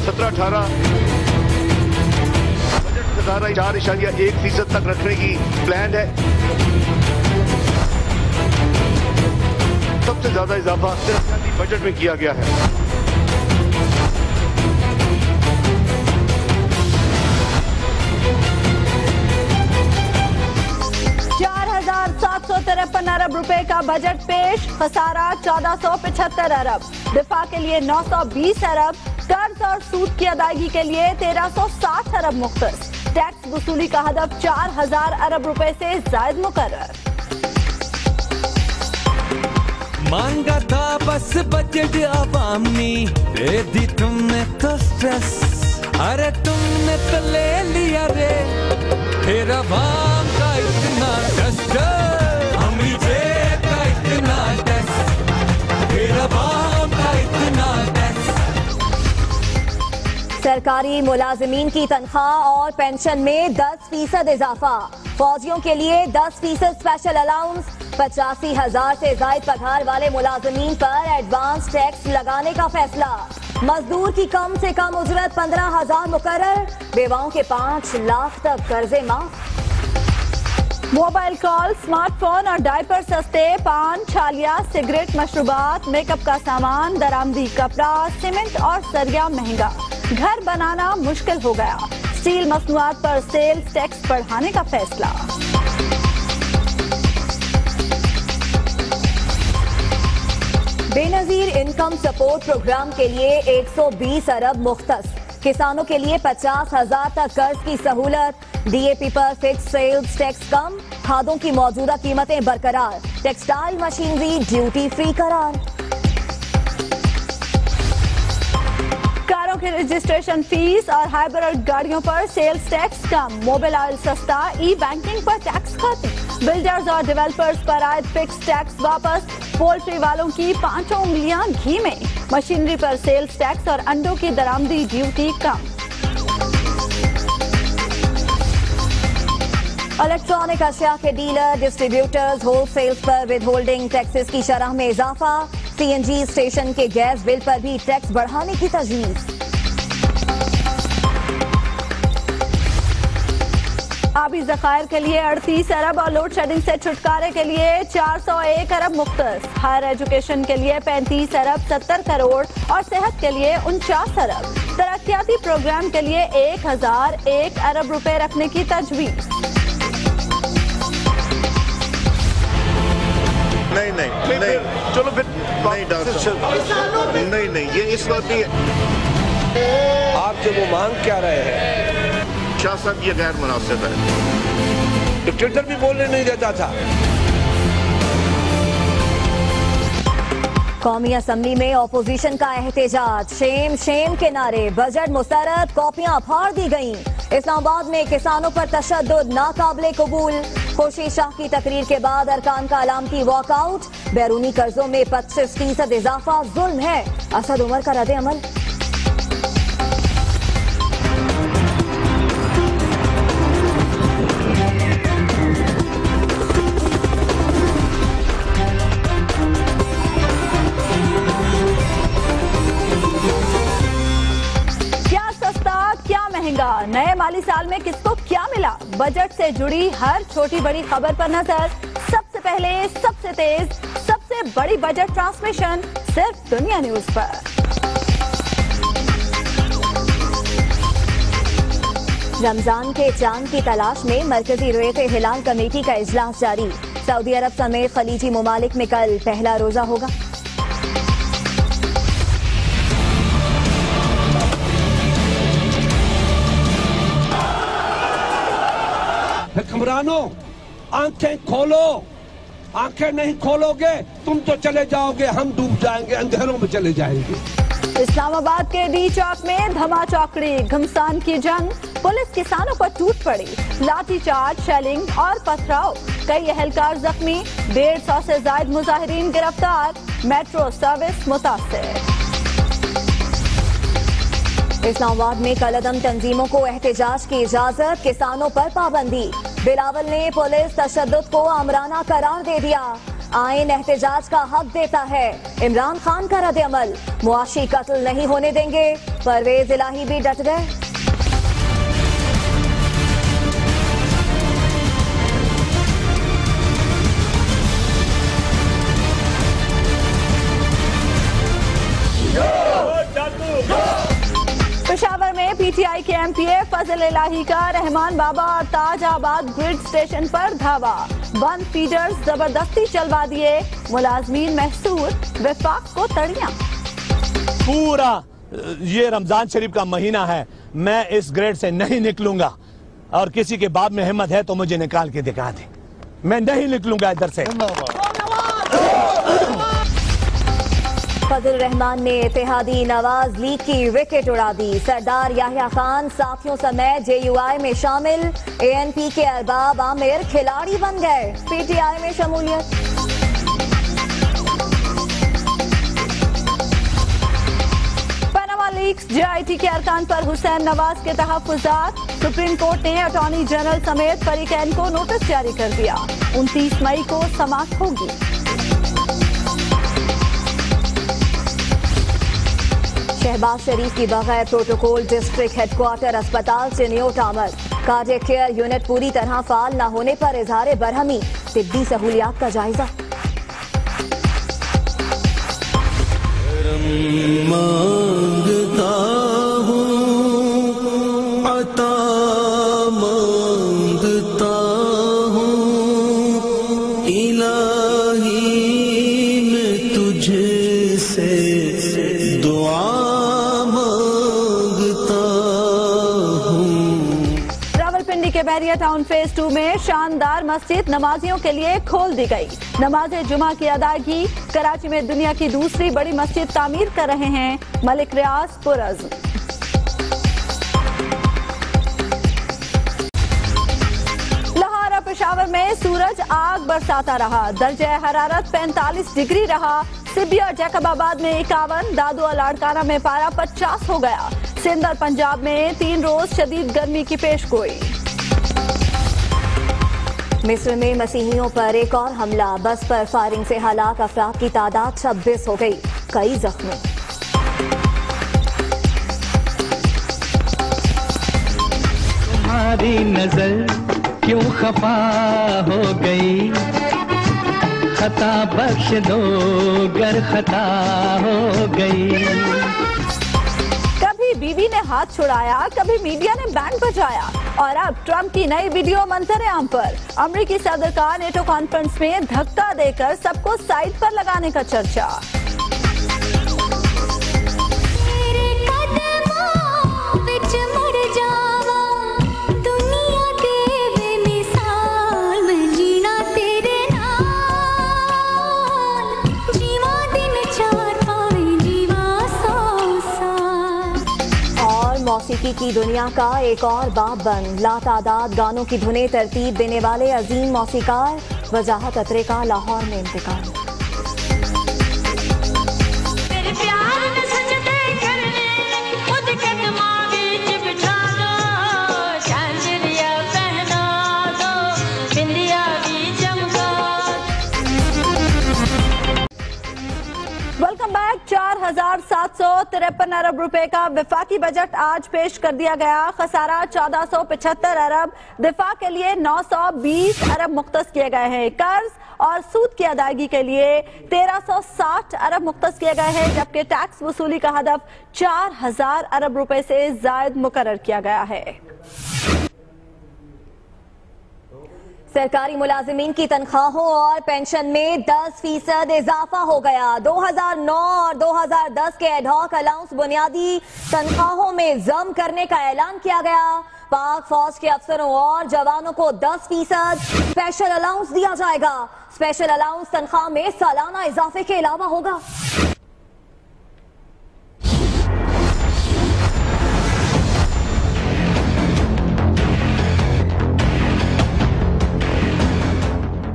17-18 budget खजाना 4.1% तक रखने की प्लान है। सबसे ज्यादा इजाफा बजट में किया गया है। 4,753 अरब रुपए का बजट पेश, खसारा 1475 अरब, दिफा के लिए 920 अरब, कर्ज और सूद की अदायगी के लिए 1360 अरब मुख्तस, टैक्स वसूली का हदफ 4,000 अरब रुपए से जायद मुकर्रर। मांगा था बस बजट अवामी, दे दी तुमने तो स्ट्रेस, अरे तुमने तो ले लिया रे, फिर अवाम का इतना टेस्ट, अमी जेब का इतना टेस्ट, फिर अवाम का इतना टेस्ट। सरकारी मुलाजिमीन की तनख्वाह और पेंशन में 10% इजाफा, फौजियों के लिए 10% स्पेशल अलाउंस, 85,000 से जायद पगार वाले मुलाजिमीन पर एडवांस टैक्स लगाने का फैसला, मजदूर की कम से कम उजरत 15,000 मुकर्रर, बेवाओं के 5 लाख तक कर्जे माफ। मोबाइल कॉल, स्मार्टफोन और डायपर सस्ते, पान, छालिया, सिगरेट, मशरूबात, मेकअप का सामान, दरामदी कपड़ा, सीमेंट और सरिया महंगा, घर बनाना मुश्किल हो गया, स्टील मसनूआत पर सेल्स टैक्स बढ़ाने का फैसला। बेनजीर इनकम सपोर्ट प्रोग्राम के लिए 120 अरब मुख्तस, किसानों के लिए 50,000 तक कर्ज की सहूलत, डीएपी पर फिक्स सेल्स टैक्स कम, खादों की मौजूदा कीमतें बरकरार, टेक्सटाइल मशीनरी ड्यूटी फ्री करार। कारों के रजिस्ट्रेशन फीस और हाइब्रिड गाड़ियों पर सेल्स टैक्स कम, मोबाइल ऑयल सस्ता, ई बैंकिंग पर टैक्स खत्म, बिल्डर्स और डेवलपर्स पर आयद फिक्स टैक्स वापस, पोल्ट्री वालों की 5 उंगलियां घी में, मशीनरी पर सेल्स टैक्स और अंडों की दरामदी ड्यूटी कम। इलेक्ट्रॉनिक अशिया के डीलर, डिस्ट्रीब्यूटर्स, होलसेल्स पर विद होल्डिंग टैक्सेस की शरह में इजाफा, सीएनजी स्टेशन के गैस बिल पर भी टैक्स बढ़ाने की तजवीज। आबी ज़खायर के लिए 38 अरब और लोड शेडिंग से छुटकारे के लिए 401 अरब मुख्तस, हायर एजुकेशन के लिए 35 अरब 70 करोड़ और सेहत के लिए 49 अरब, तरक्याती प्रोग्राम के लिए 1001 अरब रुपए रखने की तजवीज। नहीं, चलो फिर नहीं डॉक्टर, नहीं, ये इस बात नहीं। आपसे वो मांग क्या रहे हैं? शाह साहब ये गैर मुनासिब है। डिक्टेटर भी बोलने नहीं देता था। कौमी असम्बली में ऑपोजिशन का एहतजाज, शेम शेम के नारे, बजट मुस्तरद, कॉपियां फाड़ दी गईं। इस्लामाबाद में किसानों पर तशद्दुद नाकाबिले कबूल, खुर्शीद शाह की तकरीर के बाद अरकान का अलामती वॉकआउट, बैरूनी कर्जों में 25% इजाफा जुल्म है, असद उमर का रद्द अमल। नए माली साल में किसको क्या मिला, बजट से जुड़ी हर छोटी बड़ी खबर पर नजर, सबसे पहले, सबसे तेज, सबसे बड़ी बजट ट्रांसमिशन सिर्फ दुनिया न्यूज पर। रमजान के चांद की तलाश में मरकजी रुयत हिलाल कमेटी का इजलास जारी, सऊदी अरब समेत खलीजी मुमालिक में कल पहला रोजा होगा। हुक्मरानों, आंखें खोलो, आंखें नहीं खोलोगे तुम तो चले जाओगे, हम डूब जाएंगे, अंधेरों में चले जाएंगे। इस्लामाबाद के डी चौक में धमा चौकड़ी, घमसान की जंग, पुलिस किसानों पर टूट पड़ी, लाठीचार्ज, शेलिंग और पथराव, कई अहलकार जख्मी, 150 से ज्यादा मुजाहिरीन गिरफ्तार, मेट्रो सर्विस मुतासिर। इस्लामाबाद में कलअदम तंजीमों को एहतजाज की इजाजत, किसानों पर पाबंदी, बिलावल ने पुलिस तशद्दुद को आमराना करार दे दिया, आईन एहतजाज का हक देता है। इमरान खान का रद्द अमल, मुआशी कत्ल नहीं होने देंगे। परवेज इलाही भी डट गए। पेशावर में पीटीआई के एमपीए फजल इलाही का रहमान बाबा और ताज आबाद ग्रिड स्टेशन पर धावा। 1 फीडर्स जबरदस्ती चलवा दिए, मुलाजमीन महसूर, वफाक को तड़ियां। पूरा ये रमजान शरीफ का महीना है, मैं इस ग्रेड से नहीं निकलूंगा और किसी के बाप में हिम्मत है तो मुझे निकाल के दिखा दे, मैं नहीं निकलूंगा इधर से। फजल रहमान ने इत्तेहादी नवाज लीग की विकेट उड़ा दी। सरदार याह्या खान साथियों समेत जेयूआई में शामिल। एएनपी के अरबाब आमिर खिलाड़ी बन गए, पीटीआई में शमूलियत। पनामा लीक्स जेआईटी के अरकान पर हुसैन नवाज के तहफ्फुज़ात। सुप्रीम कोर्ट ने अटॉर्नी जनरल समेत फरीकैन को नोटिस जारी कर दिया। 29 मई को समाप्त होगी। शहबाज शरीफ की बगैर प्रोटोकॉल डिस्ट्रिक्ट हेडक्वार्टर अस्पताल से न्योट आमद। कार्डियक केयर यूनिट पूरी तरह फाल न होने पर इजहार बरहमी, तिब्बी सहूलियात का जायजा। मांगता हूँ अता मांगता हूँ इलाही मैं तुझे से दुआ के बैरिया टाउन फेज 2 में शानदार मस्जिद नमाजियों के लिए खोल दी गई। नमाज जुमा की अदायगी। कराची में दुनिया की दूसरी बड़ी मस्जिद तामीर कर रहे हैं मलिक रियाज पुरज़्म। लाहौर और पेशावर में सूरज आग बरसाता रहा। दर्जा हरारत 45 डिग्री रहा। सिब्बी और जैकबाबाद में 51, दादू और लाड़काना में पारा 50 हो गया। सिंध और पंजाब में 3 रोज शदीद गर्मी की पेशगोई। मिस्र में मसीहियों पर एक और हमला। बस पर फायरिंग से हलाक अफराद की तादाद 26 हो गई, कई जख्मी। तुम्हारी नजर क्यों खफा हो गई, खता बख्श दो गर खता हो गई। कभी बीवी ने हाथ छुड़ाया, कभी मीडिया ने बैंड बजाया और अब ट्रंप की नई वीडियो मंजर-ए-आम पर। अमेरिकी सदर का नेटो कॉन्फ्रेंस में धक्का देकर सबको साइड पर लगाने का चर्चा। मौसीकी की दुनिया का एक और बाब बन। लातादाद गानों की धुनें तरतीब देने वाले अजीम मौसीकार वजाहत अतरे का लाहौर में इंतकाल। Welcome back. 4,753 अरब रुपए का विफाकी बजट आज पेश कर दिया गया। खसारा 1475 अरब। दिफा के लिए 920 अरब मुख्तस किए गए हैं। कर्ज और सूद की अदायगी के लिए 1360 अरब मुख्तस किए गए हैं, जबकि टैक्स वसूली का हदफ 4000 अरब रुपए से जायद मुकर्रर किया गया है। सरकारी मुलाजिमीन की तनख्वाहों और पेंशन में 10% इजाफा हो गया। 2009 और 2010 के एडहॉक अलाउंस बुनियादी तनख्वाहों में जम करने का ऐलान किया गया। पाक फौज के अफसरों और जवानों को 10% स्पेशल अलाउंस दिया जाएगा। स्पेशल अलाउंस तनख्वाह में सालाना इजाफे के अलावा होगा।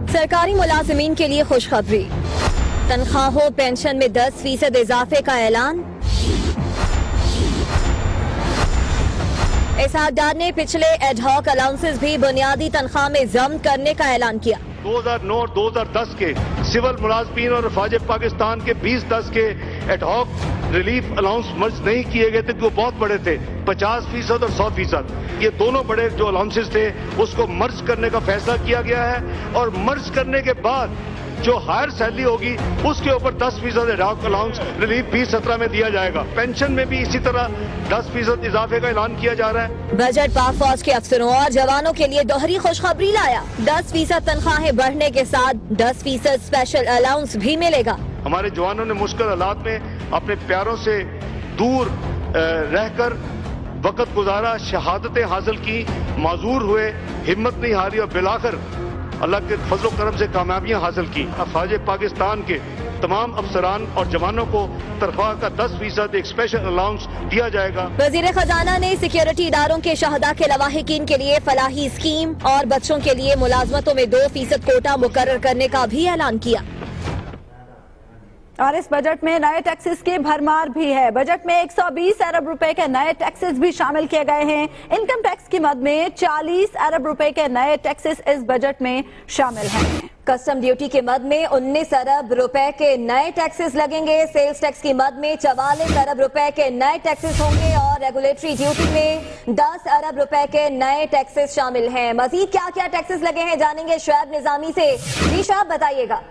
सरकारी मुलाजिमीन के लिए खुशखबरी। तनख्वाहों पेंशन में 10% इजाफे का ऐलान। इसहाकडार ने पिछले एडहॉक अलाउंसेस भी बुनियादी तनख्वाह में जम करने का ऐलान किया। 2009 और 2010 के सिविल मुलाजमीन और फौज पाकिस्तान के 2010 के एडहॉक रिलीफ अलाउंस मर्ज नहीं किए गए थे, जो बहुत बड़े थे, 50% और 100%। ये दोनों बड़े जो अलाउंसेस थे उसको मर्ज करने का फैसला किया गया है और मर्ज करने के बाद जो हायर सैलरी होगी उसके ऊपर 10% एडहॉक अलाउंस रिलीफ 2017 में दिया जाएगा। पेंशन में भी इसी तरह 10% इजाफे का ऐलान किया जा रहा है। बजट पाक फौज के अफसरों और जवानों के लिए दोहरी खुशखबरी लाया। 10% तनख्वाहें बढ़ने के साथ 10% स्पेशल अलाउंस भी मिलेगा। हमारे जवानों ने मुश्किल हालात में अपने प्यारों से दूर रहकर वक्त गुजारा, शहादतें हासिल की, माजूर हुए, हिम्मत नहीं हारी और बिलाखिर अल्लाह के फजल करम से कामयाबियां हासिल की। फौज पाकिस्तान के तमाम अफसरान और जवानों को तनख्वाह का 10% एक स्पेशल अलाउंस दिया जाएगा। वजीर खजाना ने सिक्योरिटी इदारों के शहदा के लवाहिकीन के लिए फलाही स्कीम और बच्चों के लिए मुलाजमतों में 2% कोटा मुकर्रर करने का भी ऐलान किया। और इस बजट में नए टैक्सेस की भरमार भी है। बजट में 120 अरब रुपए के नए टैक्सेस भी शामिल किए गए हैं। इनकम टैक्स की मद में 40 अरब रुपए के नए टैक्सेस इस बजट में शामिल हैं। कस्टम ड्यूटी के मद में 19 अरब रुपए के नए टैक्सेस लगेंगे। सेल्स टैक्स की मद में 44 अरब रुपए के नए टैक्सेस होंगे और रेगुलेटरी ड्यूटी में 10 अरब रुपए के नए टैक्सेस शामिल हैं। मजीद क्या क्या टैक्सेस लगे हैं जानेंगे शुएब निजामी से। जी शुएब बताइएगा।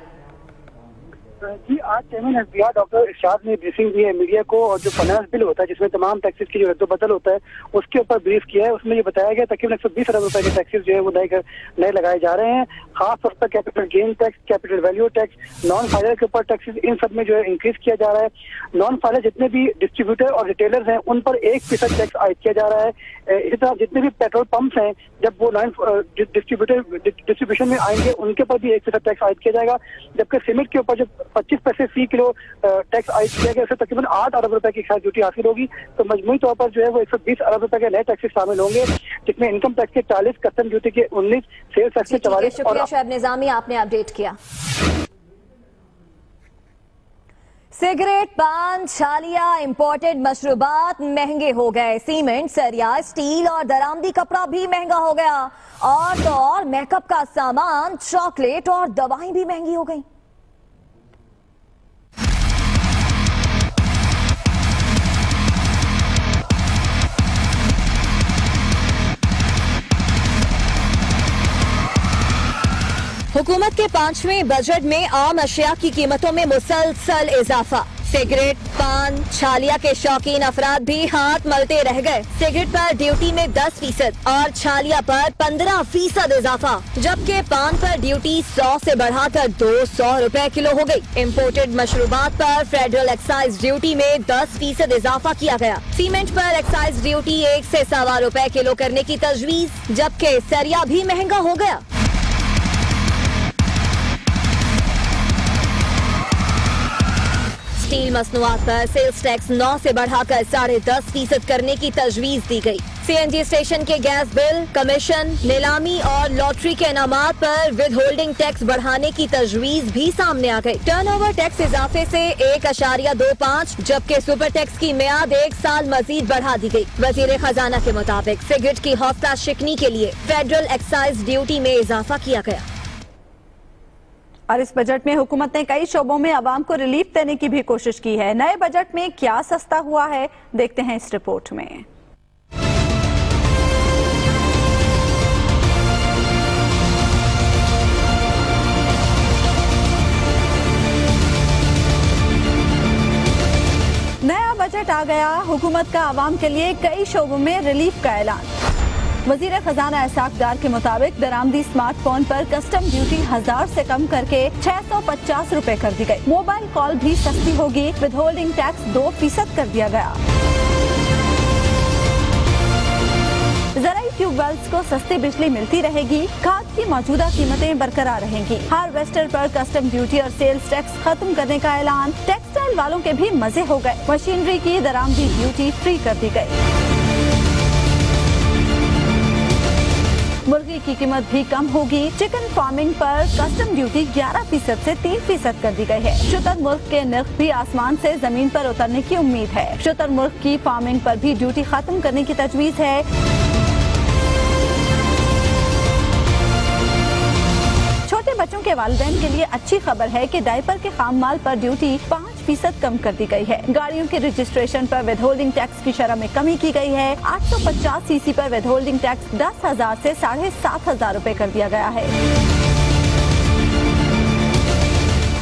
जी, आज चेयरमैन एसबीआर डॉक्टर इरशाद ने ब्रीफिंग दी है मीडिया को और जो फाइनेंस बिल होता है जिसमें तमाम टैक्सेस की जो रद्द-बदल होता है उसके ऊपर ब्रीफ किया है। उसमें ये बताया गया तकरीबन 120 अरब रुपए के टैक्सेस जो है वो नए लगाए जा रहे हैं। खास तौर पर capital gain tax, capital value tax, non filer के ऊपर टैक्सेस, इन सब में जो है इंक्रीज किया जा रहा है। नॉन फाइलर जितने भी डिस्ट्रीब्यूटर और रिटेलर्स हैं उन पर 1% टैक्स आयद किया जा रहा है। इसी तरह जितने भी पेट्रोल पंप्स हैं जब वो डिस्ट्रीब्यूशन में आएंगे उनके पर भी 1% टैक्स आयद किया जाएगा। जबकि सीमेंट के ऊपर जो 25 पैसे फी किलो टैक्स आयद किया गया, उससे तकरीबन 8 अरब रुपए की एक्साइज ड्यूटी हासिल होगी। तो मजमूई तौर पर जो है वो 120 अरब रुपए के नए टैक्सेस शामिल होंगे, जिसमें इनकम टैक्स के 40, कस्टम ड्यूटी के 19, सेल्स टैक्स के 44। शुक्रिया शुएब निजामी, आपने अपडेट किया। सिगरेट, पान, छालिया, इंपोर्टेड मशरूबात महंगे हो गए। सीमेंट, सरिया, स्टील और दरामदी कपड़ा भी महंगा हो गया। और तो और मेकअप का सामान, चॉकलेट और दवाएं भी महंगी हो गई। हुकूमत के 5वें बजट में आम अशिया की कीमतों में मुसलसल इजाफा। सिगरेट, पान, छालिया के शौकीन अफराद भी हाथ मलते रह गए। सिगरेट पर ड्यूटी में 10% और छालिया पर 15% इजाफा, जबकि पान पर ड्यूटी 100 से बढ़ाकर 200 रुपए किलो हो गई। इम्पोर्टेड मशरूबात पर फेडरल एक्साइज ड्यूटी में 10% इजाफा किया गया। सीमेंट पर एक्साइज ड्यूटी 1 से 1.25 रुपए किलो करने की तजवीज, जबकि सरिया भी महंगा हो गया। स्टील मसनूआत पर सेल्स टैक्स 9 से बढ़ाकर 10.5% करने की तजवीज दी गई। सीएनजी स्टेशन के गैस बिल, कमीशन, नीलामी और लॉटरी के इनामात पर विद होल्डिंग टैक्स बढ़ाने की तजवीज भी सामने आ गई। टर्नओवर टैक्स इजाफे से 1.25, जबकि सुपर टैक्स की मियाद 1 साल मजीद बढ़ा दी गई। वजीर खजाना के मुताबिक सिगरेट की हौसला शिकनी के लिए फेडरल एक्साइज ड्यूटी में इजाफा किया गया। और इस बजट में हुकूमत ने कई शोबों में आवाम को रिलीफ देने की भी कोशिश की है। नए बजट में क्या सस्ता हुआ है, देखते हैं इस रिपोर्ट में। नया बजट आ गया, हुकूमत का आवाम के लिए कई शोबों में रिलीफ का ऐलान। वजीर खजाना इसाक डार के मुताबिक दरामदी स्मार्टफोन पर कस्टम ड्यूटी 1000 से कम करके 650 रुपए कर दी गई। मोबाइल कॉल भी सस्ती होगी, विद होल्डिंग टैक्स 2% कर दिया गया। ज़राई ट्यूबवेल्स को सस्ती बिजली मिलती रहेगी। खाद की मौजूदा कीमतें बरकरार रहेंगी। हार्वेस्टर पर कस्टम ड्यूटी और सेल्स टैक्स खत्म करने का ऐलान। टेक्सटाइल वालों के भी मजे हो गए। मशीनरी की दरामदी ड्यूटी फ्री कर दी गई। मुर्गी की कीमत भी कम होगी। चिकन फार्मिंग पर कस्टम ड्यूटी 11% से 3% कर दी गई है। शुतुरमुर्ग के नर्ख भी आसमान से जमीन पर उतरने की उम्मीद है। शुतुरमुर्ग की फार्मिंग पर भी ड्यूटी खत्म करने की तजवीज है। छोटे बच्चों के वालिदैन के लिए अच्छी खबर है कि डायपर के खाम माल पर ड्यूटी 5% कम कर दी गई है। गाड़ियों के रजिस्ट्रेशन पर विदहोल्डिंग टैक्स की शरह में कमी की गई है। 850 सीसी पर विदहोल्डिंग टैक्स 10,000 से 7,500 रुपए कर दिया गया है।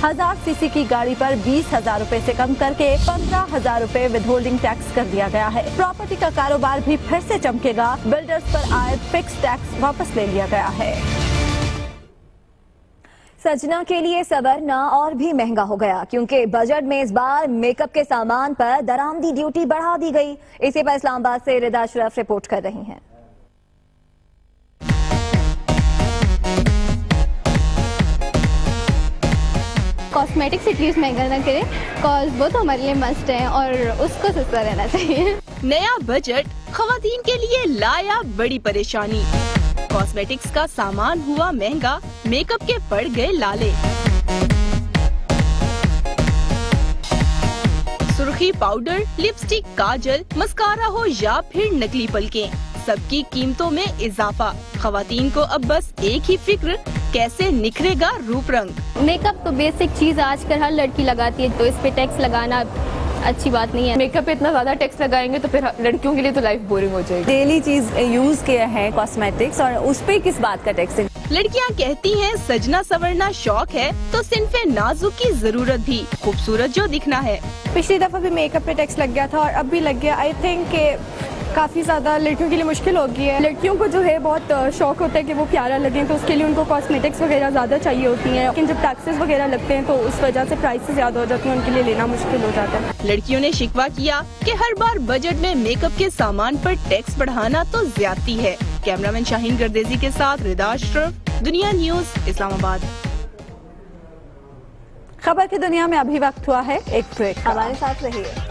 1000 सीसी की गाड़ी पर 20,000 रुपए से कम करके 15,000 रुपए विदहोल्डिंग टैक्स कर दिया गया है। प्रॉपर्टी का कारोबार भी फिर से चमकेगा। बिल्डर्स पर आयद फिक्स टैक्स वापस ले लिया गया है। सजना के लिए संवरना और भी महंगा हो गया क्योंकि बजट में इस बार मेकअप के सामान पर दरामदी ड्यूटी बढ़ा दी गई। इसी पर इस्लामाबाद से रिदा अशरफ रिपोर्ट कर रही हैं। कॉस्मेटिक्स एटलीस्ट महंगा ना करे, कॉज वो तो हमारे लिए मस्ट है और उसको सस्ता रहना चाहिए। नया बजट खवातीन के लिए लाया बड़ी परेशानी। कॉस्मेटिक्स का सामान हुआ महंगा, मेकअप के पड़ गए लाले। सुर्खी पाउडर, लिपस्टिक, काजल, मस्कारा हो या फिर नकली पलकें, सबकी कीमतों में इजाफा। खवातीन को अब बस एक ही फिक्र, कैसे निखरेगा रूप रंग। मेकअप तो बेसिक चीज आजकल हर लड़की लगाती है, तो इस पे टैक्स लगाना अच्छी बात नहीं है। मेकअप पे इतना ज्यादा टैक्स लगाएंगे तो फिर लड़कियों के लिए तो लाइफ बोरिंग हो जाएगी। डेली चीज यूज किया है कॉस्मेटिक्स और उस पे किस बात का टैक्स है। लड़कियां कहती हैं सजना संवरना शौक है तो सिन्फे नाजुक की जरूरत भी, खूबसूरत जो दिखना है। पिछली दफा भी मेकअप पे टैक्स लग गया था और अब भी लग गया। आई थिंक काफी ज्यादा लड़कियों के लिए मुश्किल हो गई है। लड़कियों को जो है बहुत शौक होता है कि वो प्यारा लगे, तो उसके लिए उनको कॉस्मेटिक्स वगैरह ज्यादा चाहिए होती हैं। लेकिन जब टैक्सेस वगैरह लगते हैं तो उस वजह से प्राइसेस ज्यादा हो जाती हैं, उनके लिए लेना मुश्किल हो जाता है। लड़कियों ने शिकवा किया कि हर बार बजट में मेकअप के सामान पर टैक्स बढ़ाना तो ज्यादती है। कैमरामैन शाहीन गर्देजी के साथ रिदा अशरफ, दुनिया न्यूज, इस्लामाबाद। खबर की दुनिया में अभी वक्त हुआ है एक ब्रेक। हमारे साथ रहिए।